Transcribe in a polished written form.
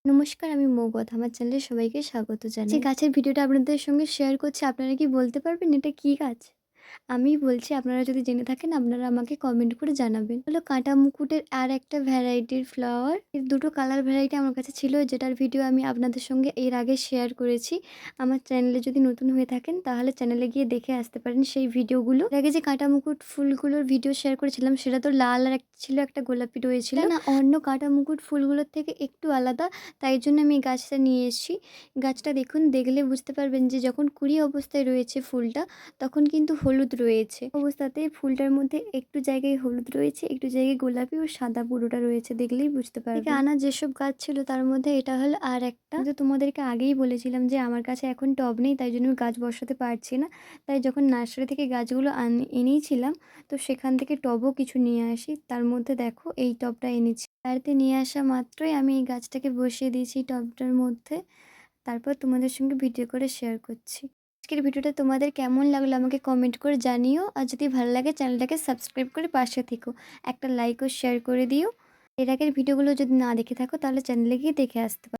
নমস্কার, আমি মৌগত। আমার চ্যানেলে সবাইকে স্বাগত জানাই। যে গাছের ভিডিওটা আপনাদের সঙ্গে শেয়ার করছি, আপনারা কি বলতে পারবেন এটা কী গাছ? আমি বলছি, আপনারা যদি জেনে থাকেন আপনারা আমাকে কমেন্ট করে জানাবেন। হলো কাঁটা মুকুটের আর একটা ভ্যারাইটির ফ্লাওয়ার। এর দুটো কালার ভ্যারাইটি আমার কাছে ছিল, যেটার ভিডিও আমি আপনাদের সঙ্গে এর আগে শেয়ার করেছি। আমার চ্যানেলে যদি নতুন হয়ে থাকেন তাহলে চ্যানেলে গিয়ে দেখে আসতে পারেন সেই ভিডিওগুলো। এর আগে যে কাঁটা মুকুট ফুলগুলোর ভিডিও শেয়ার করেছিলাম সেটা তো লাল আর ছিল একটা গোলাপি রয়েছিল না, অন্য কাঁটা মুকুট ফুলগুলোর থেকে একটু আলাদা। তাই জন্য আমি এই গাছটা নিয়ে এসেছি। গাছটা দেখুন, দেখলে বুঝতে পারবেন যে যখন কুড়ি অবস্থায় রয়েছে ফুলটা, তখন কিন্তু হলুদ রয়েছে অবস্থাতে। ফুলটার মধ্যে একটু জায়গায় হলুদ রয়েছে, একটু জায়গায় গোলাপি ও সাদা পুরোটা রয়েছে, দেখলেই বুঝতে পারবে। আনা যেসব গাছ ছিল তার মধ্যে এটা হলো আর একটা। তো তোমাদেরকে আগেই বলেছিলাম যে আমার কাছে এখন টব নেই, তাই জন্য গাছ বসাতে পারছি না। তাই যখন নার্সারি থেকে গাছগুলো এনেইছিলাম, তো সেখান থেকে টবও কিছু নিয়ে আসি। তার মধ্যে দেখো এই টবটা এনেছি। বাড়িতে নিয়ে আসা মাত্রই আমি এই গাছটাকে বসিয়ে দিয়েছি টবটার মধ্যে। তারপর তোমাদের সঙ্গে ভিডিও করে শেয়ার করছি। আজকের ভিডিওটা তোমাদের কেমন লাগলো আমাকে কমেন্ট করে জানিও। আর যদি ভালো লাগে চ্যানেলটাকে সাবস্ক্রাইব করে পাশে থেকো। একটা লাইক ও শেয়ার করে দিও। এর আগের ভিডিওগুলো যদি না দেখে থাকো তাহলে চ্যানেলে গিয়ে দেখে আসতে পারো।